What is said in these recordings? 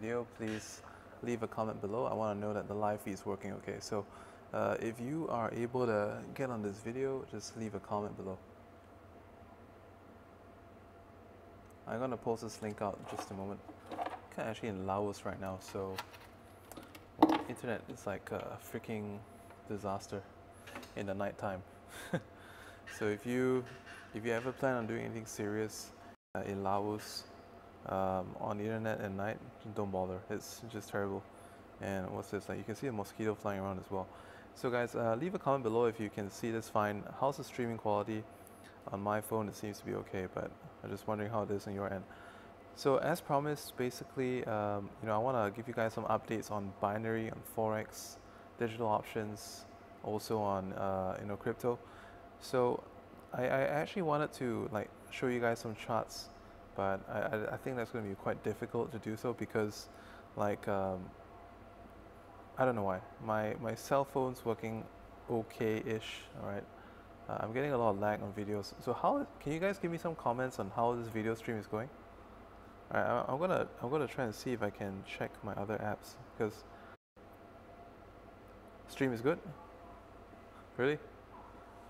video, please leave a comment below. I want to know that the live feed is working okay. So if you are able to get on this video, just leave a comment below. I'm going to post this link out in just a moment. I'm actually in Laos right now, so internet is like a freaking disaster in the nighttime. So if you ever plan on doing anything serious in Laos on the internet at night, don't bother. It's just terrible. And what's this? Like, you can see a mosquito flying around as well. So guys, leave a comment below if you can see this fine. How's the streaming quality? On my phone it seems to be okay, but I'm just wondering how it is on your end. So as promised, basically, I want to give you guys some updates on binary, on Forex, digital options, also on crypto. So I actually wanted to like show you guys some charts, but I think that's going to be quite difficult to do so because like I don't know why my cell phone's working okay-ish. All right, I'm getting a lot of lag on videos. So can you guys give me some comments on how this video stream is going? All right, I'm gonna try and see if I can check my other apps because stream is good. Really?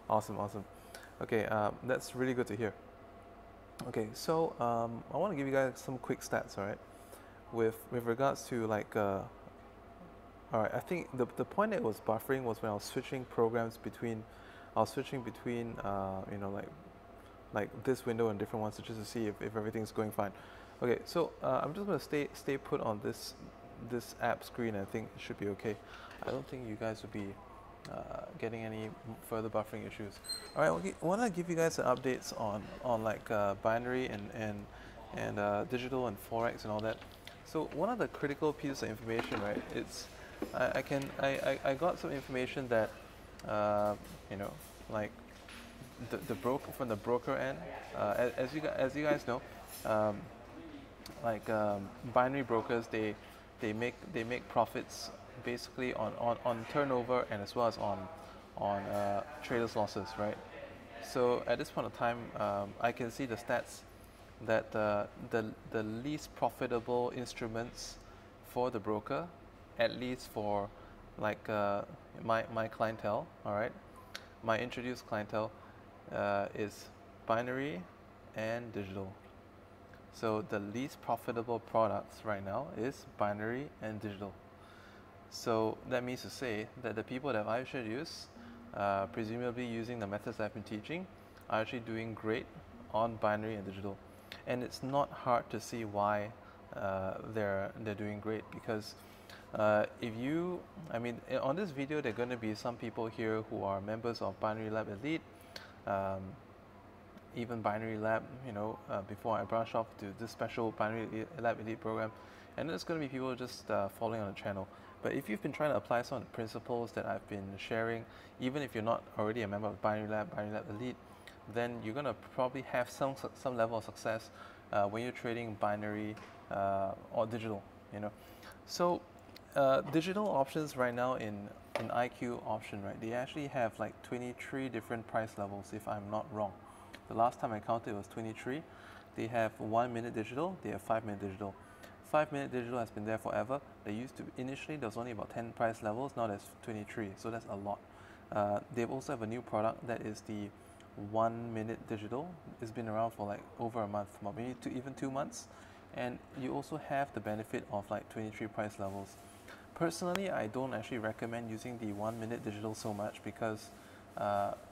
Awesome. Okay, that's really good to hear. Okay, so I want to give you guys some quick stats, all right? With regards to like, all right, I think the point that was buffering was when I was switching programs between, like this window and different ones, just to see if everything's going fine. Okay, so I'm just gonna stay put on this app screen. I think it should be okay. I don't think you guys will be getting any further buffering issues. All right, I want to give you guys updates on like binary and digital and Forex and all that. So one of the critical pieces of information, right? It's I got some information that like the broker from the broker end, as you guys know, binary brokers they make profits basically on turnover and as well as on traders' losses, right? So at this point of time, I can see the stats that the least profitable instruments for the broker, at least for like my clientele, all right, my introduced clientele is binary and digital. So the least profitable products right now is binary and digital. So that means to say that the people that I've introduced, presumably using the methods I've been teaching, are actually doing great on binary and digital. And it's not hard to see why they're doing great, because on this video there are going to be some people here who are members of Binary Lab Elite, even Binary Lab, before I branch off to this special Binary Lab Elite program. And there's going to be people just following on the channel. But if you've been trying to apply some of the principles that I've been sharing, even if you're not already a member of Binary Lab Elite, then you're going to probably have some level of success when you're trading binary or digital, So digital options right now in IQ option, right, they actually have like 23 different price levels, if I'm not wrong. The last time I counted it was 23. They have 1 minute digital, they have 5 minute digital. 5 minute digital has been there forever. Initially there was only about 10 price levels, now there's 23, so that's a lot. They also have a new product that is the 1 minute digital. It's been around for like over a month, maybe even 2 months. And you also have the benefit of like 23 price levels. Personally, I don't actually recommend using the 1 minute digital so much because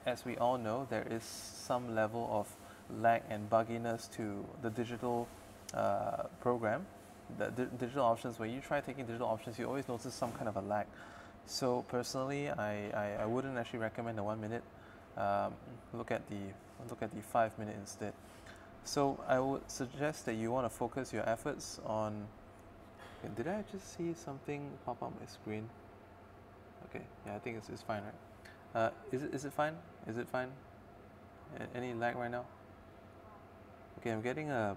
as we all know, there is some level of lag and bugginess to the digital program. The digital options, when you try taking digital options, you always notice some kind of a lag. So personally, I wouldn't actually recommend the 1 minute. Look at the 5 minute instead. So I would suggest that you want to focus your efforts on. Did I just see something pop up on my screen? Okay, yeah, I think it's fine, right? Is it fine? Is it fine? Any lag right now? Okay, I'm getting a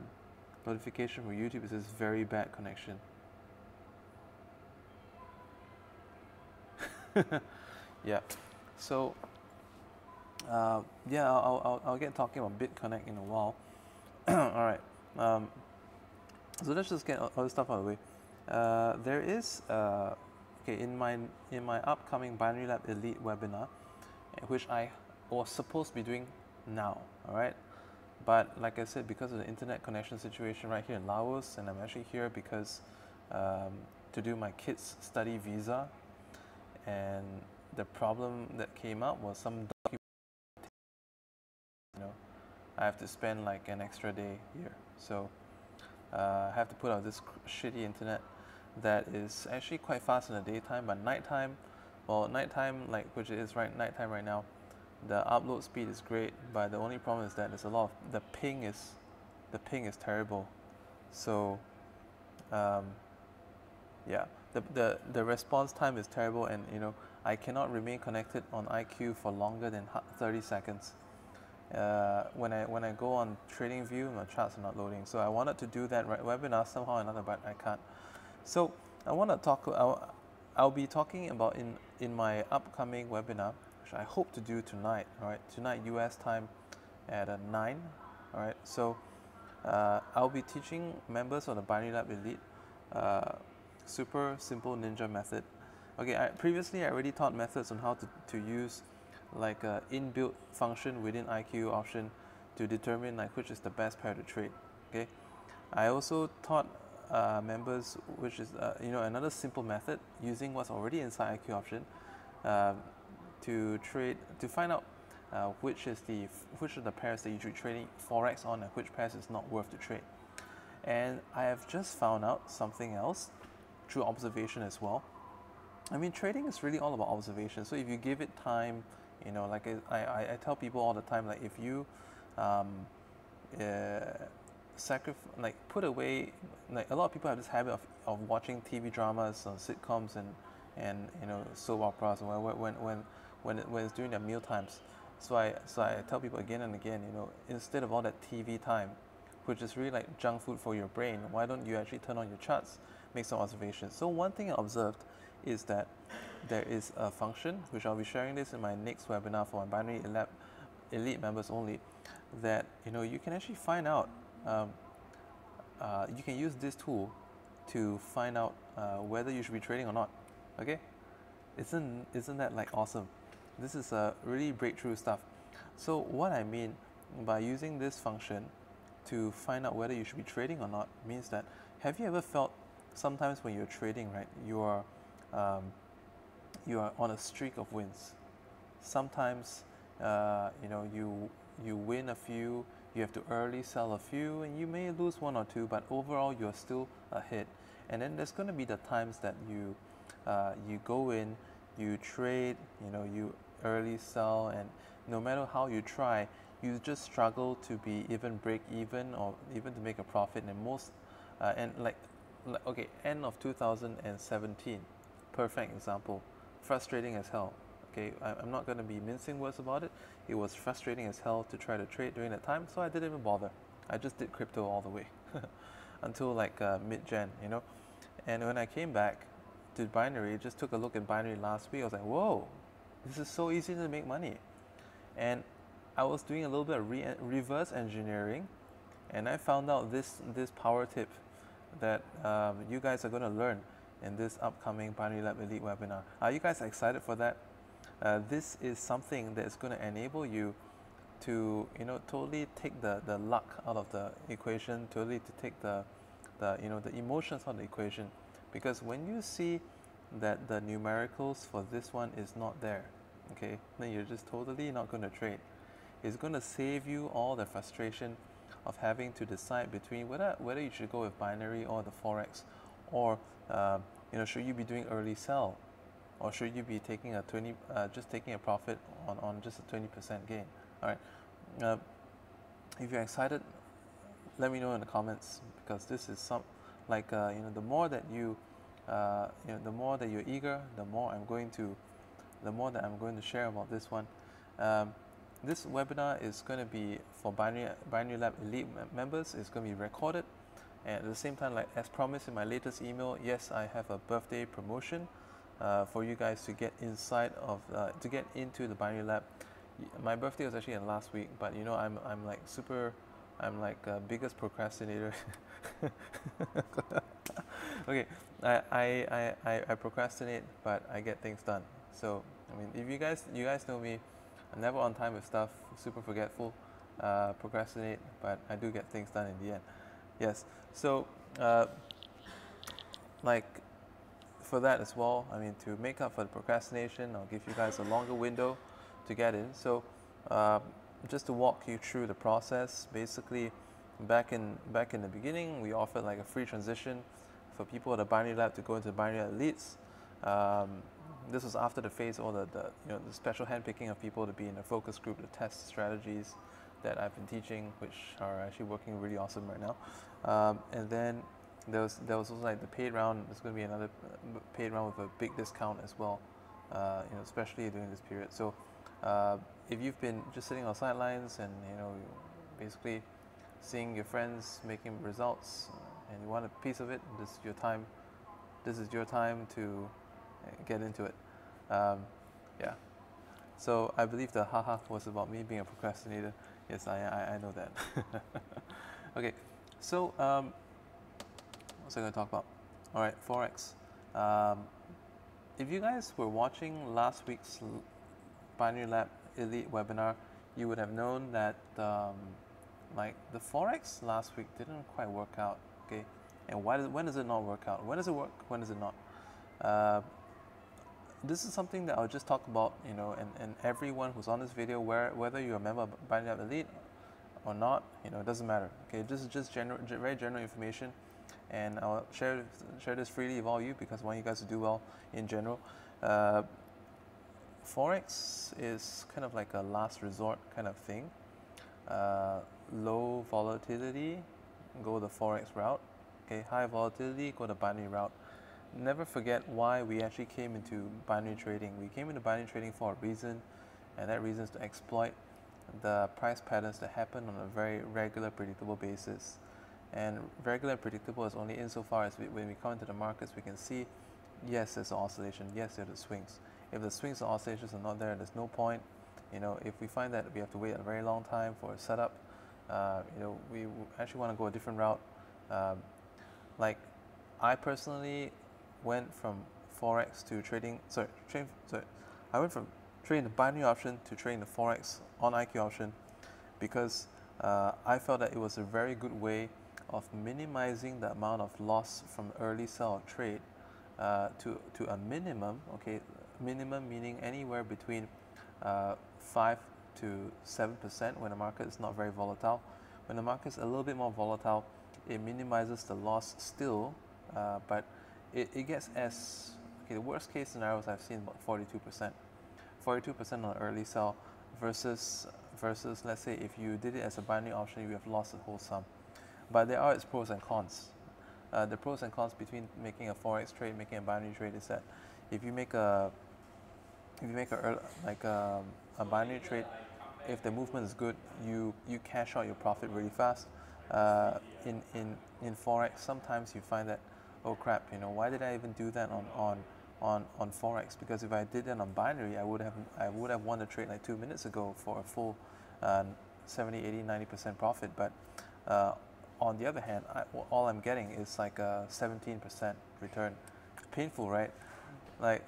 notification from YouTube. It says very bad connection. Yeah. So yeah, I'll get talking about Bitconnect in a while. All right. So let's just get all this stuff out of the way. There is okay, in my upcoming Binary Lab Elite webinar, which I was supposed to be doing now. All right, but like I said, because of the internet connection situation right here in Laos, and I'm actually here because to do my kids' study visa, and the problem that came up was some document, you know, I have to spend like an extra day here. So I have to put out this shitty internet that is actually quite fast in the daytime, but nighttime, well, nighttime, like which is nighttime right now, the upload speed is great, but the only problem is that there's a lot of the ping is terrible. So yeah, the response time is terrible, and you know I cannot remain connected on IQ for longer than 30 seconds. When I go on TradingView, my charts are not loading. So I wanted to do that webinar somehow or another, but I can't. So I want to talk. I'll be talking about in my upcoming webinar, which I hope to do tonight. All right, tonight U.S. time at 9. All right, so I'll be teaching members of the Binary Lab Elite super simple ninja method. Okay, previously I already taught methods on how to use like an inbuilt function within IQ option to determine like which is the best pair to trade. Okay, I also taught members which is you know, another simple method using what's already inside IQ option to find out which are the pairs that you should be trading Forex on and which pairs is not worth to trade. And I have just found out something else through observation as well. I mean, trading is really all about observation. So if you give it time, you know, like I tell people all the time, like if you like put away, like a lot of people have this habit of watching TV dramas or sitcoms and you know, soap operas when it's during their meal times. So I tell people again and again, you know, instead of all that TV time, which is really like junk food for your brain, why don't you actually turn on your charts, make some observations? So one thing I observed is that there is a function, which I'll be sharing this in my next webinar for my Binary Lab Elite members only, that you know you can actually find out, you can use this tool to find out whether you should be trading or not. Okay, isn't that like awesome? This is really breakthrough stuff. So what I mean by using this function to find out whether you should be trading or not means that, have you ever felt sometimes when you're trading, right, you are on a streak of wins. Sometimes you know, you win a few, you have to early sell a few, and you may lose one or two, but overall you're still ahead. And then there's going to be the times that you go in, you trade, you know, you early sell, and no matter how you try, you just struggle to be even break even or even to make a profit. And most and like okay, end of 2017, perfect example, frustrating as hell. Okay, I'm not going to be mincing words about it. It was frustrating as hell to try to trade during that time, so I didn't even bother. I just did crypto all the way until like mid-Jan, you know. And when I came back to binary, just took a look at binary last week, I was like, whoa, this is so easy to make money. And I was doing a little bit of reverse engineering, and I found out this power tip that you guys are going to learn in this upcoming Binary Lab Elite webinar. Are you guys excited for that? This is something that is going to enable you to, you know, totally take the luck out of the equation, totally to take the you know, the emotions out of the equation. Because when you see that the numericals for this one is not there, okay, then you're just totally not going to trade. It's going to save you all the frustration of having to decide between whether you should go with binary or the Forex, or you know, should you be doing early sell, or should you be taking a just taking a profit on just a 20% gain. All right, if you're excited, let me know in the comments, because this is some like you know, the more that you know, the more that you're eager, the more that I'm going to share about this one. This webinar is going to be for Binary Lab Elite members. It's going to be recorded, and at the same time, like as promised in my latest email, yes, I have a birthday promotion for you guys to get inside of to get into the Binary Lab. My birthday was actually in last week, but you know, I'm like biggest procrastinator. Okay, I procrastinate, but I get things done. So I mean, if you guys know me, I'm never on time with stuff, super forgetful, procrastinate, but I do get things done in the end. Yes. So uh, like for that as well, I mean, to make up for the procrastination, I'll give you guys a longer window to get in. So uh, just to walk you through the process, basically back in the beginning, we offered like a free transition for people at the binary lab to go into binary elites. Um, this was after the phase, all the special handpicking of people to be in a focus group to test strategies that I've been teaching, which are actually working really awesome right now. And then there was also like the paid round. There's going to be another paid round with a big discount as well, especially during this period. So if you've been just sitting on the sidelines and basically seeing your friends making results and you want a piece of it, this is your time. This is your time to get into it. Yeah. So I believe the haha was about me being a procrastinator. Yes, I know that. Okay, so what's I going to talk about? All right, Forex. Um, if you guys were watching last week's Binary Lab Elite webinar, you would have known that like the Forex last week didn't quite work out. Okay, and when does it not work out? When does it work? When does it not? This is something that I'll just talk about, and everyone who's on this video, whether you're a member of Binary Lab Elite or not, it doesn't matter. Okay, this is just very general information, and I'll share this freely with all you because I want you guys to do well in general. Forex is kind of like a last resort kind of thing. Low volatility, go the Forex route. Okay, high volatility, go the binary route. Never forget why we actually came into binary trading. We came into binary trading for a reason, and that reason is to exploit the price patterns that happen on a very regular, predictable basis. And regular and predictable is only insofar as when we come into the markets, we can see, yes, there's an oscillation, yes, there are the swings. If the swings and oscillations are not there, there's no point. If we find that we have to wait a very long time for a setup, we actually want to go a different route. Like I personally went from Forex to trading, I went from trading the binary option to trading the Forex on IQ option because I felt that it was a very good way of minimizing the amount of loss from early sell or trade to a minimum. Okay, minimum meaning anywhere between 5 to 7% when the market is not very volatile. When the market is a little bit more volatile, it minimizes the loss still, but it gets as okay. The worst case scenarios I've seen about 42%, 42% on early sell versus let's say if you did it as a binary option, you have lost the whole sum. But there are its pros and cons. The pros and cons between making a Forex trade, making a binary trade is that if you make a binary trade, if the movement is good, you cash out your profit really fast. In Forex, sometimes you find that, oh crap, why did I even do that on Forex? Because if I did that on binary, I would have won the trade like 2 minutes ago for a full 70, 80, 90% profit. But on the other hand, all I'm getting is like a 17% return. Painful, right?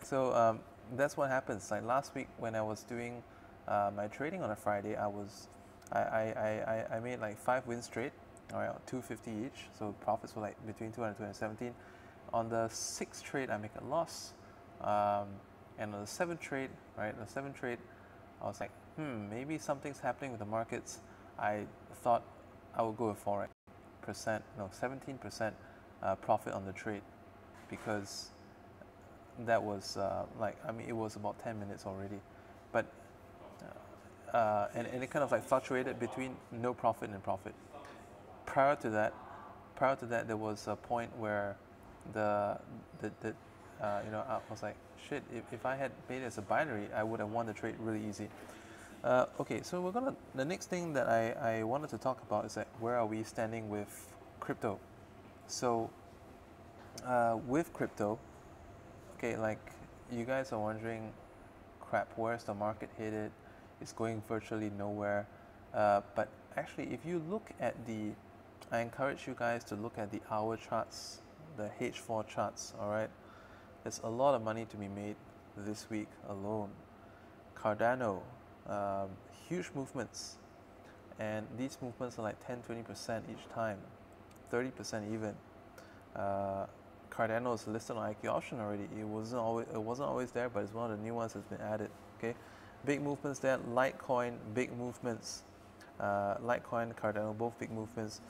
So that's what happens. Like last week when I was doing my trading on a Friday, I made like 5 wins straight, all right, 250 each. So profits were like between 200 and 217. On the 6th trade, I make a loss, and on the 7th trade, right, I was like, maybe something's happening with the markets. I thought I would go with 17% profit on the trade, because that was it was about 10 minutes already, but and it kind of like fluctuated between no profit and profit. Prior to that, there was a point where I was like, shit, if I had made it as a binary, I would have won the trade really easy. Okay, so the next thing that I wanted to talk about is that where are we standing with crypto? So with crypto, okay, like you guys are wondering, crap, where's the market headed? It's going virtually nowhere. But actually, if you look at I encourage you guys to look at the hour charts, the H4 charts, all right? There's a lot of money to be made this week alone. Cardano, huge movements, and these movements are like 10-20% each time, 30% even. Cardano is listed on IQ option already. It wasn't always there, but it's one of the new ones that's been added. Okay, big movements there. Litecoin, big movements. Litecoin, Cardano, both big movements.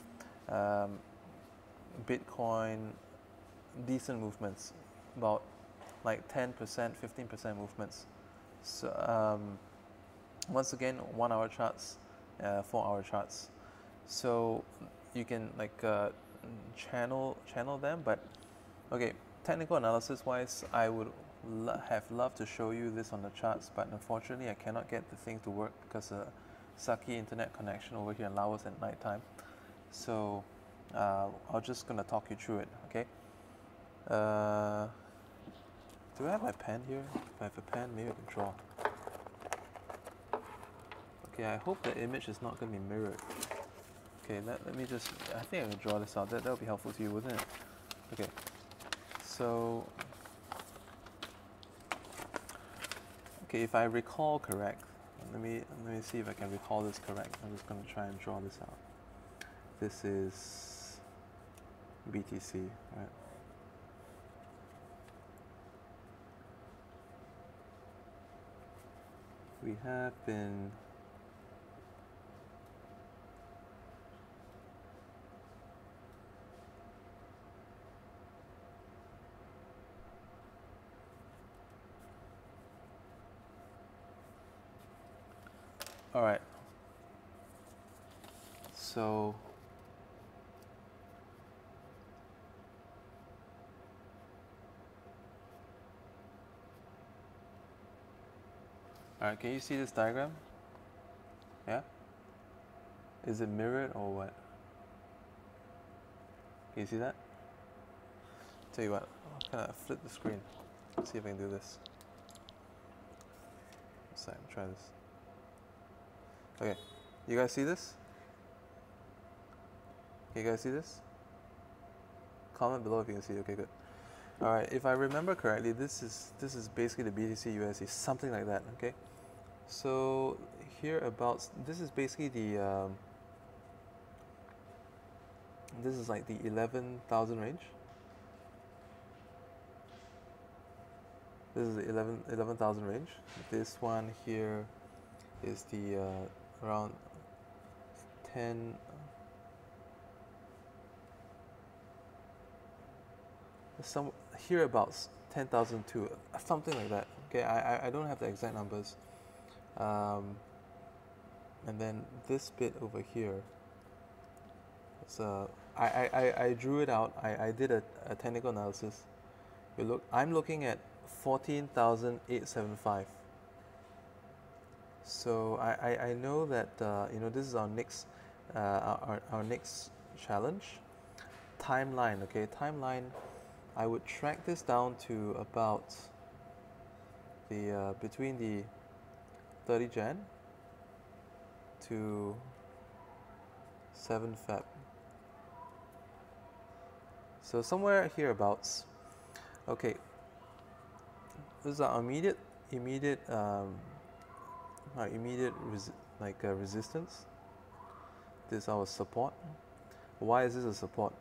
Bitcoin, decent movements, about like 10%, 15% movements. So once again, 1 hour charts, 4 hour charts. So you can like channel them, but okay, technical analysis wise, I would have loved to show you this on the charts, but unfortunately I cannot get the thing to work because sucky internet connection over here in Laos at night time. So I'm just gonna talk you through it, okay? Do I have my pen here? If I have a pen, maybe I can draw. Okay, I hope the image is not gonna be mirrored. Okay, let me just, I think I can draw this out. That'll be helpful to you, wouldn't it? Okay, so, okay, if I recall correct, let me see if I can recall this correct. I'm just going to try and draw this out. This is BTC, right? We have been all right. So all right, can you see this diagram? Yeah? Is it mirrored or what? Can you see that? Tell you what, I'll kind of flip the screen. See if I can do this. So try this. Okay, you guys see this? Can you guys see this? Comment below if you can see. Okay, good. All right, if I remember correctly, this is basically the BTC USD, something like that. Okay, so hereabouts, this is basically the this is like the 11,000 range. This is the 11,000 range. This one here is the around 10. Some hereabouts 10,002, something like that. Okay, I don't have the exact numbers. And then this bit over here. So I drew it out. I did a technical analysis. I'm looking at 14,875. So I know that this is our next our next challenge. Timeline, okay, timeline. I would track this down to about the between the 30 Jan to 7 Feb. So somewhere hereabouts. Okay, this is our immediate resistance. This is our support. Why is this a support?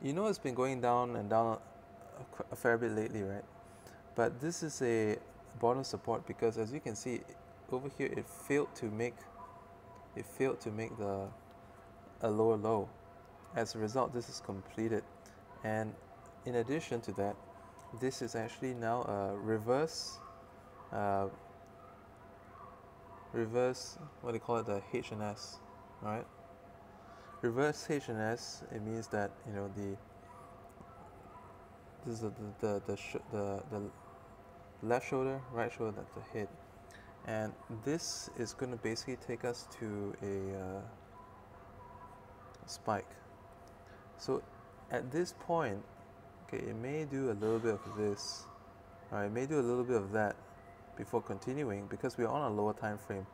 You know it's been going down and down a fair bit lately, right? But this is a bottom support because, as you can see over here, it failed to make a lower low. As a result, this is completed, and in addition to that, this is actually now a reverse what do you call it, the H&S, right? Reverse H&S, it means that this is the left shoulder, right shoulder, that's the head, and this is going to basically take us to a spike. So at this point, okay, it may do a little bit of this, it may do a little bit of that before continuing, because we're on a lower time frame.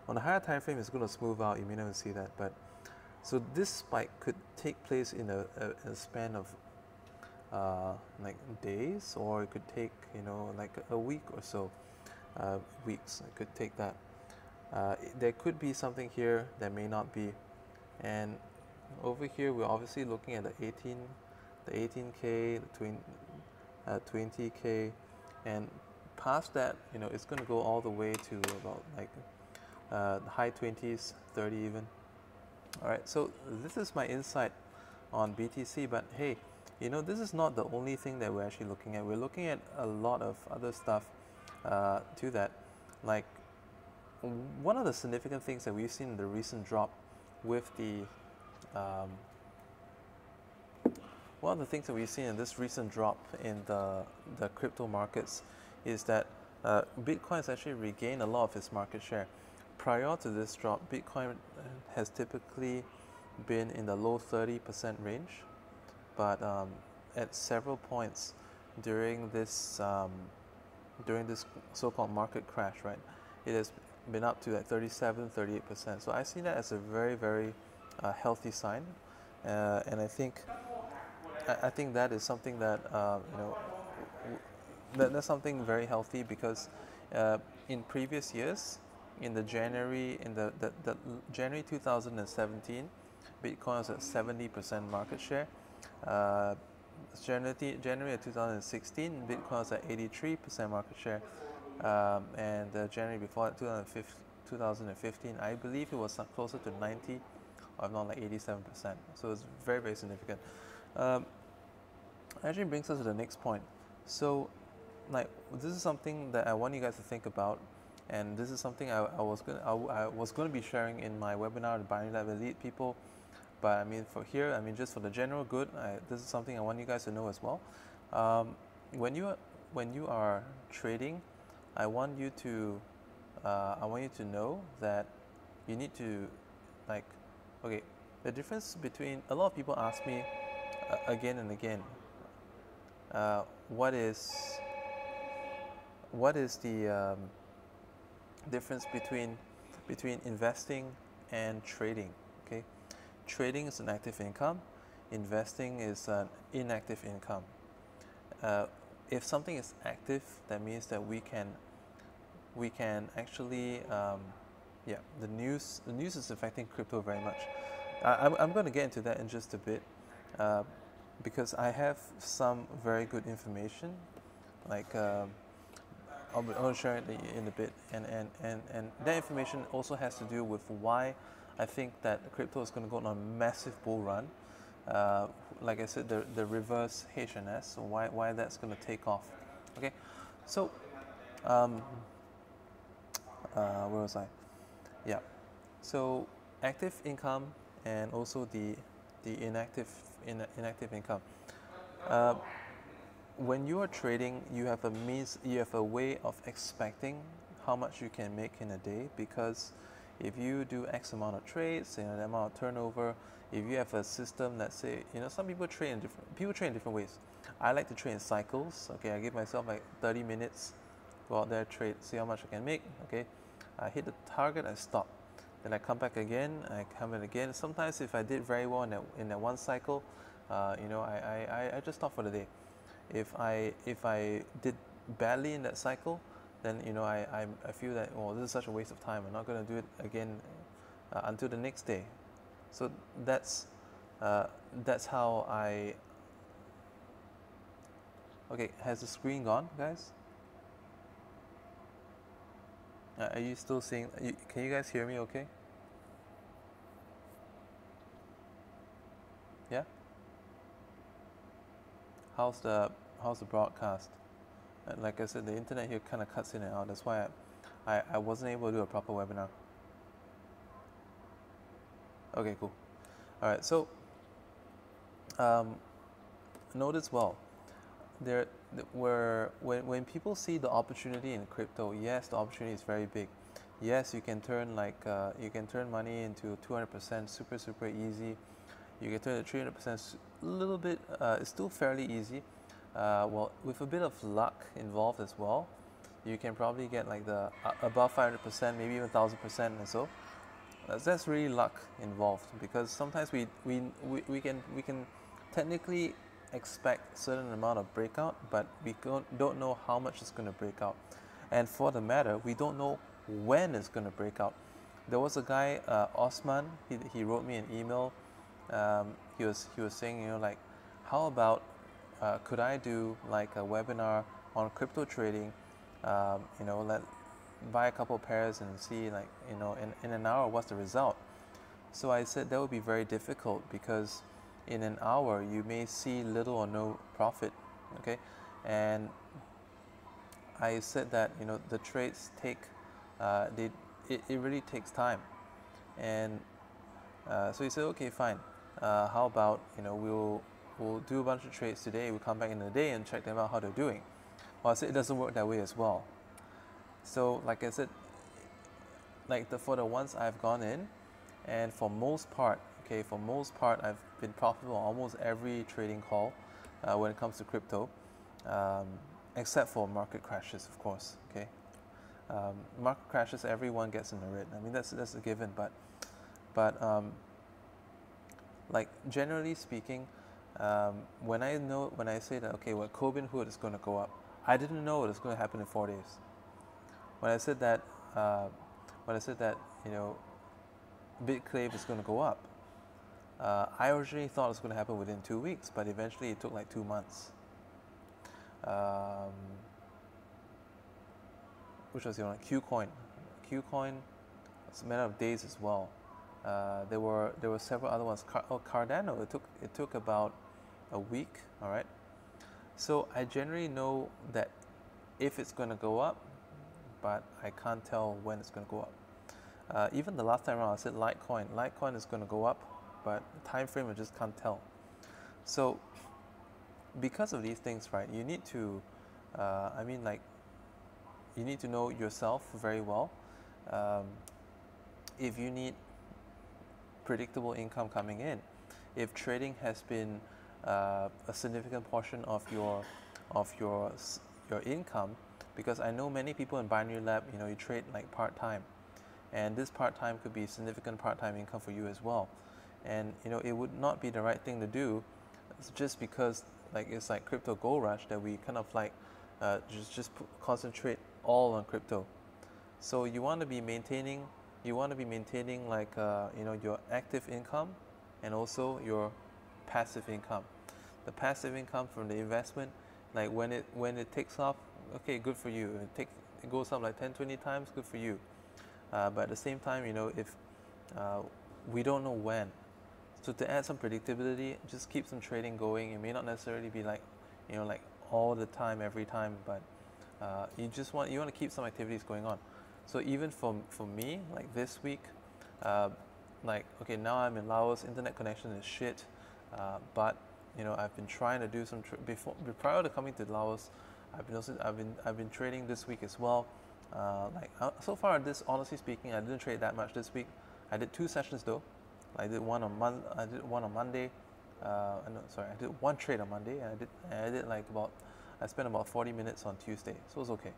On a higher time frame, it's going to smooth out. You may not even see that, but so this spike could take place in a span of like days, or it could take, you know, like a week or so, weeks. It could take that. There could be something here that may not be, and over here we're obviously looking at the 18K, the 20K, and past that, you know, it's going to go all the way to about like the high 20s, 30 even. All right, so this is my insight on BTC, but hey, you know, this is not the only thing that we're actually looking at. We're looking at a lot of other stuff to that. Like, one of the significant things that we've seen in the recent drop with the one of the things that we've seen in this recent drop in the crypto markets is that Bitcoin has actually regained a lot of its market share. Prior to this drop, Bitcoin has typically been in the low 30% range, but at several points during this so-called market crash, right, it has been up to like 37, 38%. So I see that as a very, very healthy sign, and I think that is something that you know, that's something very healthy, because in previous years, in the January 2017, Bitcoin was at 70% market share. January of 2016, Bitcoin was at 83% market share, and January before that, 2015, I believe it was closer to 90, or if not like 87%. So it's very, very significant. Actually brings us to the next point. So, like, this is something that I want you guys to think about, and this is something I was going to be sharing in my webinar, the Binary Lab Elite people. But I mean, for here, I mean, just for the general good, this is something I want you guys to know as well. When you are trading, I want you to know that you need to, like, okay, the difference between, a lot of people ask me again and again, what is the difference between investing and trading? Okay, trading is an active income, investing is an inactive income. If something is active, that means that we can actually the news is affecting crypto very much. I'm going to get into that in just a bit, because I have some very good information, like I'll share it in a bit, and that information also has to do with why I think that crypto is going to go on a massive bull run. Like I said, the reverse HNS, so why that's going to take off. Okay, so where was I? Yeah, so active income and also the inactive income. When you are trading, you have a way of expecting how much you can make in a day, because if you do X amount of trades, you know, the amount of turnover, if you have a system that say, you know, some people trade in different ways. I like to trade in cycles. Okay, I give myself like 30 minutes, go out there, trade, see how much I can make. Okay, I hit the target, I stop. Then I come back again, I come in again. Sometimes if I did very well in that one cycle, you know, I just stop for the day. If I did badly in that cycle, then, you know, I feel that, oh, this is such a waste of time. I'm not going to do it again until the next day. So that's how I. Okay, has the screen gone, guys? Are you still seeing? Can you guys hear me? Okay. Yeah. How's the broadcast? Like I said, the internet here kind of cuts in and out. That's why I wasn't able to do a proper webinar. Okay, cool. All right, so notice well, when people see the opportunity in crypto, yes, the opportunity is very big. Yes, you can turn money into 200% super easy. You can turn it 300% a little bit. It's still fairly easy. Well, with a bit of luck involved as well, you can probably get like the above 500%, maybe even 1000% and so. That's really luck involved, because sometimes we can technically expect certain amount of breakout, but we don't know how much it's going to break out. And for the matter, we don't know when it's going to break out. There was a guy, Osman, he wrote me an email. He was saying, you know, like, how about could I do like a webinar on crypto trading? You know, buy a couple pairs and see, like, you know, in an hour, what's the result? So I said that would be very difficult because in an hour you may see little or no profit, okay? And I said that, you know, the trades take, it really takes time. And so he said, okay, fine. How about, you know, we'll do a bunch of trades today. We'll come back in a day and check them out how they're doing. Well, I said it doesn't work that way as well. So like I said, like for the ones I've gone in, and for most part, I've been profitable on almost every trading call when it comes to crypto, except for market crashes, of course. Okay, market crashes, everyone gets in the red. I mean, that's a given. But like generally speaking, when I say that, okay, well, Robinhood is going to go up, I didn't know it was going to happen in 4 days. When I said that, you know, Bitconnect is going to go up, I originally thought it was going to happen within 2 weeks, but eventually it took like 2 months. Which was, you know, Qcoin. It's a matter of days as well. There were several other ones. Cardano. It took about a week. All right. So I generally know that if it's going to go up, but I can't tell when it's going to go up. Even the last time around, I said Litecoin. Litecoin is going to go up, but the time frame I just can't tell. So because of these things, right? You need to, I mean, like, you need to know yourself very well. If you need predictable income coming in, if trading has been a significant portion of your income, because I know many people in Binary Lab, you know, you trade like part-time, and this part-time could be significant part-time income for you as well. And you know, it would not be the right thing to do just because like it's like crypto gold rush that we kind of like concentrate all on crypto. So you want to be maintaining like you know, your active income and also your passive income. The passive income from the investment, like when it takes off, okay, good for you. It goes up like 10-20 times, good for you. But at the same time, you know, if we don't know when, so to add some predictability, just keep some trading going. It may not necessarily be like, you know, like all the time, every time, but you want to keep some activities going on. So even for me, like this week, like, okay, now I'm in Laos, internet connection is shit, but you know, I've been trying to do some prior to coming to Laos. I've been trading this week as well. So far, honestly speaking, I didn't trade that much this week. I did 2 sessions though. I did one on Monday. I did 1 trade on Monday, and I spent about 40 minutes on Tuesday, so it was okay.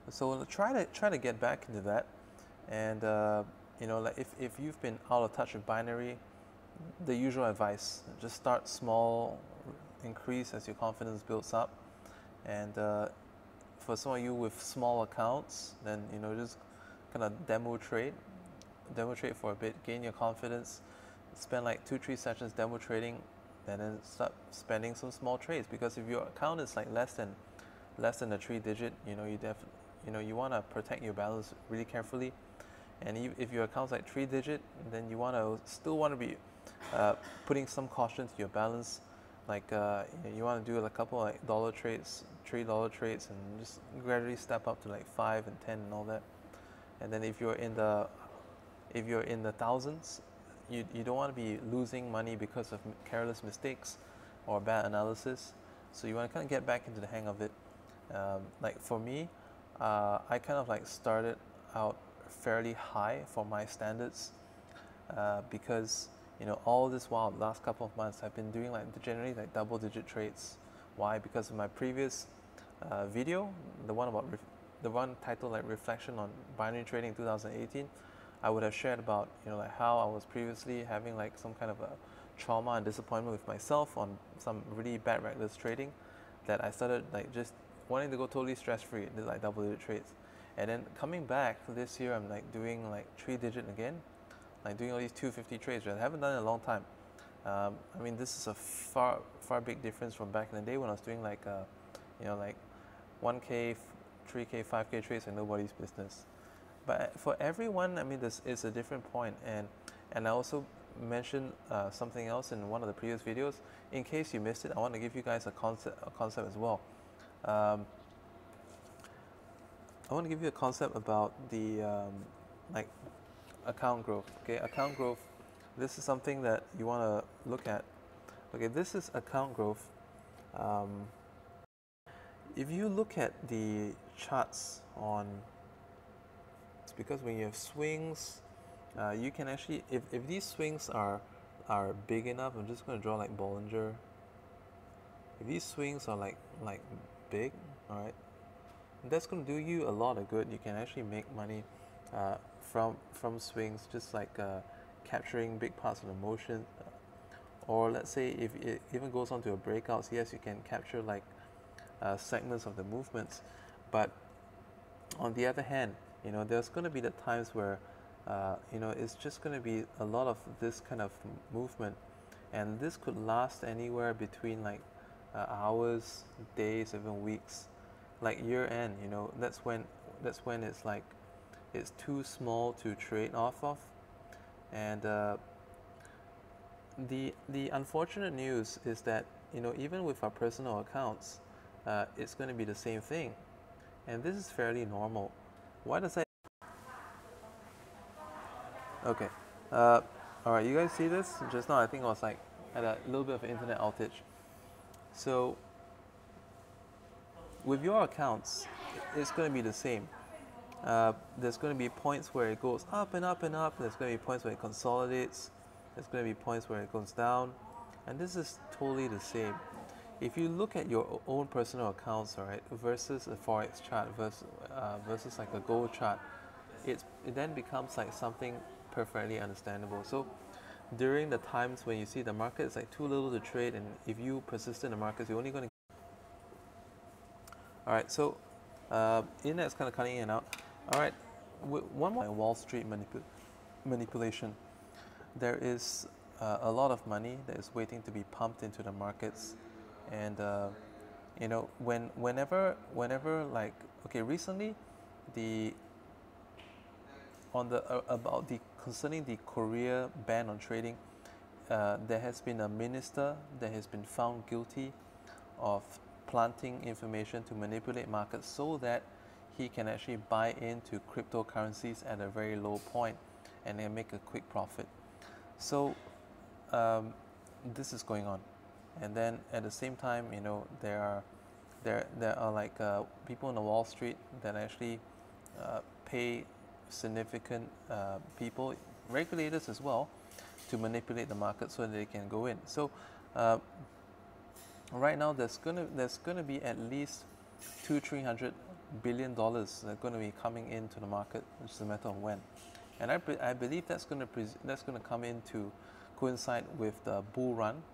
So try to get back into that, and you know, like if you've been out of touch with binary, the usual advice: just start small, increase as your confidence builds up, and for some of you with small accounts, then you know, just kind of demo trade for a bit, gain your confidence, spend like 2-3 sessions demo trading, and then start spending some small trades. Because if your account is like less than a 3-digit, you know, you want to protect your balance really carefully. And if your account's like 3-digit, then you still want to be putting some caution to your balance. Like you know, you want to do a couple like dollar trades, $3 trades, and just gradually step up to like 5 and 10 and all that. And then if you're in the thousands, you don't want to be losing money because of careless mistakes or bad analysis. So you want to kind of get back into the hang of it. Like for me, I kind of like started out fairly high for my standards, because you know, all this while, the last couple of months, I've been doing like generally like double-digit trades. Why? Because of my previous video, the one titled like Reflection on Binary Trading in 2018, I would have shared about, you know, like how I was previously having like some kind of a trauma and disappointment with myself on some really bad reckless trading, that I started like just wanting to go totally stress-free, did like double-digit trades. And then coming back this year, I'm like doing like 3-digit again, like doing all these 250 trades, which I haven't done in a long time. I mean, this is a far big difference from back in the day when I was doing like, like 1K, 3K, 5K trades and nobody's business. But for everyone, I mean, this is a different point. And I also mentioned something else in one of the previous videos. In case you missed it, I want to give you guys a concept as well. I want to give you a concept about the like account growth. Okay, account growth. This is something that you want to look at. Okay, this is account growth. If you look at the charts on, it's because when you have swings, you can actually, if these swings are big enough, I'm just going to draw like Bollinger. If these swings are like big, all right, that's going to do you a lot of good. You can actually make money from swings, just like capturing big parts of the motion. Or let's say if it even goes on to a breakout, yes, you can capture like segments of the movements. But on the other hand, there's going to be the times where it's just going to be a lot of this kind of movement, and this could last anywhere between like hours, days, even weeks. Like year end, that's when it's like it's too small to trade off of. And the unfortunate news is that even with our personal accounts, it's going to be the same thing, and this is fairly normal. Why does that? Okay, all right, you guys see this? Just now, I think I was like at a little bit of an internet outage. So with your accounts, it's going to be the same. There's going to be points where it goes up and up and up. There's going to be points where it consolidates. There's going to be points where it goes down. And this is totally the same. If you look at your own personal accounts, all right, versus a Forex chart, versus like a gold chart, it then becomes like something perfectly understandable. So during the times when you see the market is like too little to trade, and if you persist in the markets, you're only going to... All right, so internet's kind of cutting in and out. All right, one more Wall Street manipulation. There is a lot of money that is waiting to be pumped into the markets, and whenever like, okay, recently about the concerning the Korea ban on trading, there has been a minister that has been found guilty of planting information to manipulate markets so that he can actually buy into cryptocurrencies at a very low point and then make a quick profit. So this is going on, and then at the same time, there are like people on the Wall Street that actually pay significant people, regulators as well, to manipulate the market so that they can go in. So right now, there's gonna be at least $200-300 billion that are going to be coming into the market. It's just a matter of when, and I believe that's going to come in to coincide with the bull run,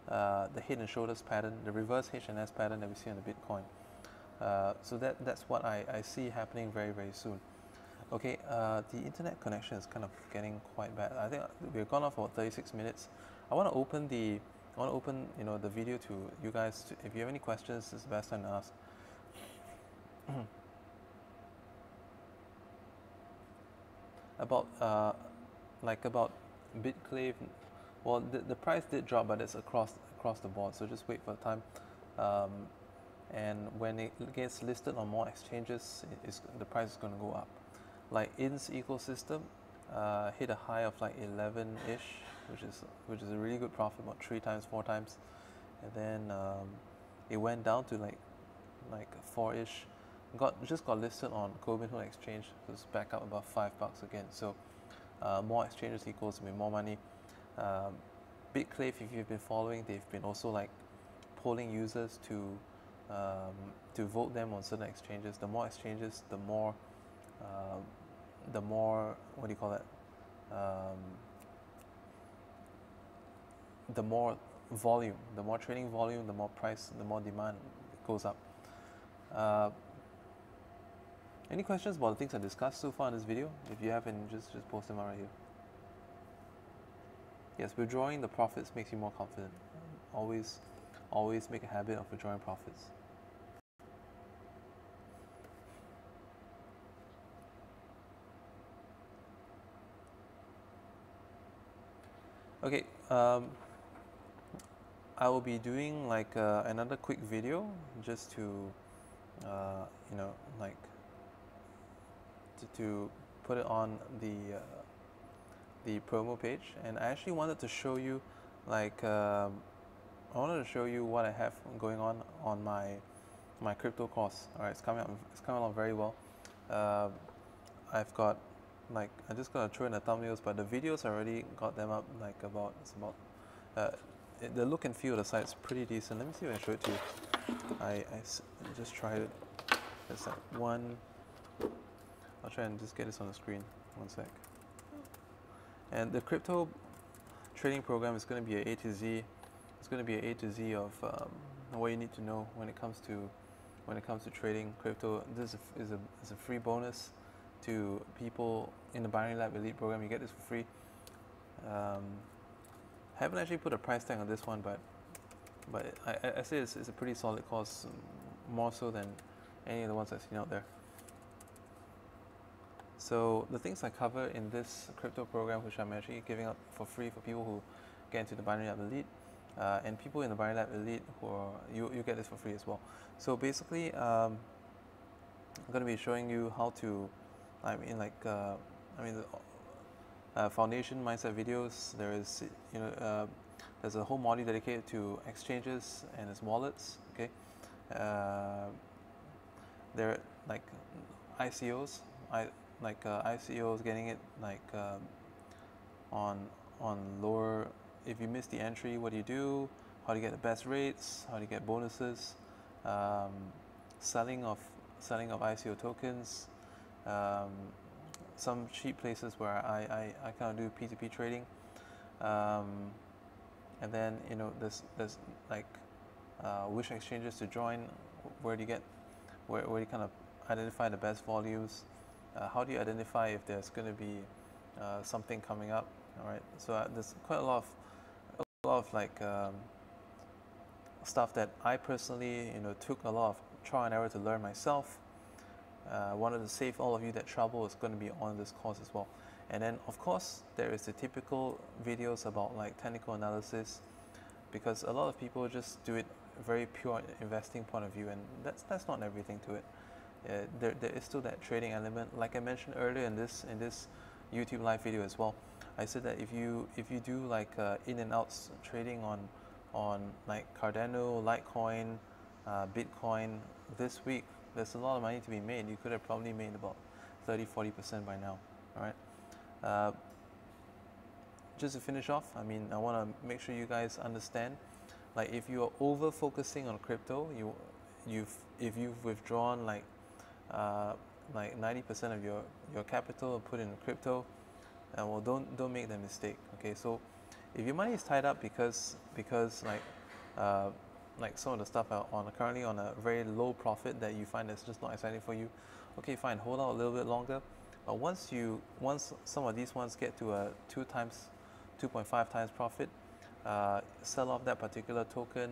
the head and shoulders pattern, the reverse H&S pattern that we see on the Bitcoin. So that's what I see happening very, very soon. Okay, the internet connection is kind of getting quite bad. I think we've gone off for 36 minutes. I want to open the video to you guys. If you have any questions, it's the best time to ask. About Bitconnect. Well, the price did drop, but it's across the board. So just wait for the time, and when it gets listed on more exchanges, the price is going to go up. Like IN's ecosystem hit a high of like 11-ish, which is a really good profit, about 3 times, 4 times, and then it went down to like 4-ish. Just got listed on Copenhagen Exchange. It's back up about $5 again. So more exchanges equals more money. Bitconnect, if you've been following, they've been also like polling users to vote them on certain exchanges. The more exchanges, the more what do you call that? the more volume, the more trading volume, the more price, the more demand goes up. Uh, any questions about the things I discussed so far in this video? If you haven't, just post them out right here. Yes, withdrawing the profits makes you more confident. Always make a habit of withdrawing profits. Okay, I will be doing like another quick video just to, you know, like to put it on the promo page. And I actually wanted to show you, like, I wanted to show you what I have going on my crypto course. All right, it's coming along very well. I've got, like, I'm just gonna throw in the thumbnails, but the videos I already got them up. Like the look and feel of the site is pretty decent. Let me see if I can show it to you. I just tried it. It's like one. I'll try and just get this on the screen. One sec. And the crypto trading program is going to be an A to Z. It's going to be an A to Z of what you need to know when it comes to trading crypto. This is a free bonus to people in the Binary Lab Elite program. You get this for free. Haven't actually put a price tag on this one, but I say it's a pretty solid course, more so than any of the ones I've seen out there. So the things I cover in this crypto program, which I'm actually giving up for free for people who get into the Binary Lab Elite, and people in the Binary Lab Elite who are, you get this for free as well. So basically, I'm going to be showing you how to, foundation mindset videos. There is, there's a whole module dedicated to exchanges and its wallets. Okay, there are like ICOs. ICOs, getting it like on lower. If you miss the entry, what do you do? How do you get the best rates? How do you get bonuses? Selling of ICO tokens. Some cheap places where I kind of do P2P trading. And then there's like which exchanges to join. Where do you get where do you kind of identify the best volumes? How do you identify if there's going to be something coming up? All right, so there's quite a lot of like stuff that I personally took a lot of trial and error to learn myself. Wanted to save all of you that trouble. Is going to be on this course as well. And then of course there is the typical videos about like technical analysis, because a lot of people just do it very pure investing point of view, and that's not everything to it. There is still that trading element. Like I mentioned earlier in this YouTube live video as well, I said that if you do like in and outs trading on like Cardano, Litecoin, Bitcoin this week, there's a lot of money to be made. You could have probably made about 30-40% by now. All right. Just to finish off, I mean, I want to make sure you guys understand. Like, if you are over focusing on crypto, if you've withdrawn like 90% of your capital and put in crypto, well, don't make that mistake. Okay, so if your money is tied up because like some of the stuff are currently on a very low profit that you find that's just not exciting for you, okay, fine, hold out a little bit longer. But once some of these ones get to a 2.5 times profit, sell off that particular token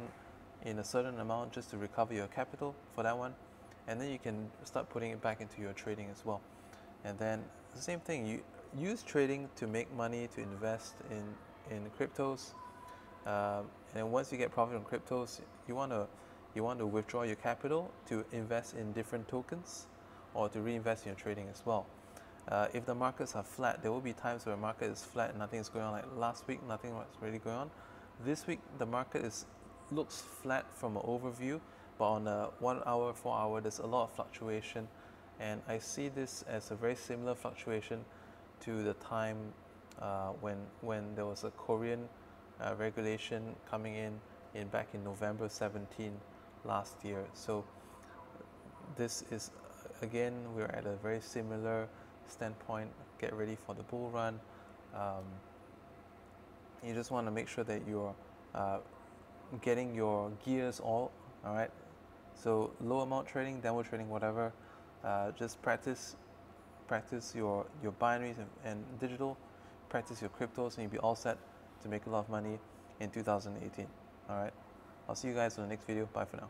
in a certain amount just to recover your capital for that one, and then you can start putting it back into your trading as well. And then the same thing, you use trading to make money, to invest in cryptos, and once you get profit on cryptos, you want to withdraw your capital to invest in different tokens or to reinvest in your trading as well. If the markets are flat, there will be times where the market is flat and nothing is going on. Like last week, nothing was really going on. This week, the market looks flat from an overview, but on a 1 hour, 4 hour, there's a lot of fluctuation, and I see this as a very similar fluctuation to the time when there was a Korean regulation coming in back in November 17 last year. So this is, again, we're at a very similar standpoint. Get ready for the bull run. You just want to make sure that you're getting your gears all right. So low amount trading, demo trading, whatever. Just practice your binaries and digital. Practice your cryptos, and you'll be all set to make a lot of money in 2018. All right. I'll see you guys in the next video. Bye for now.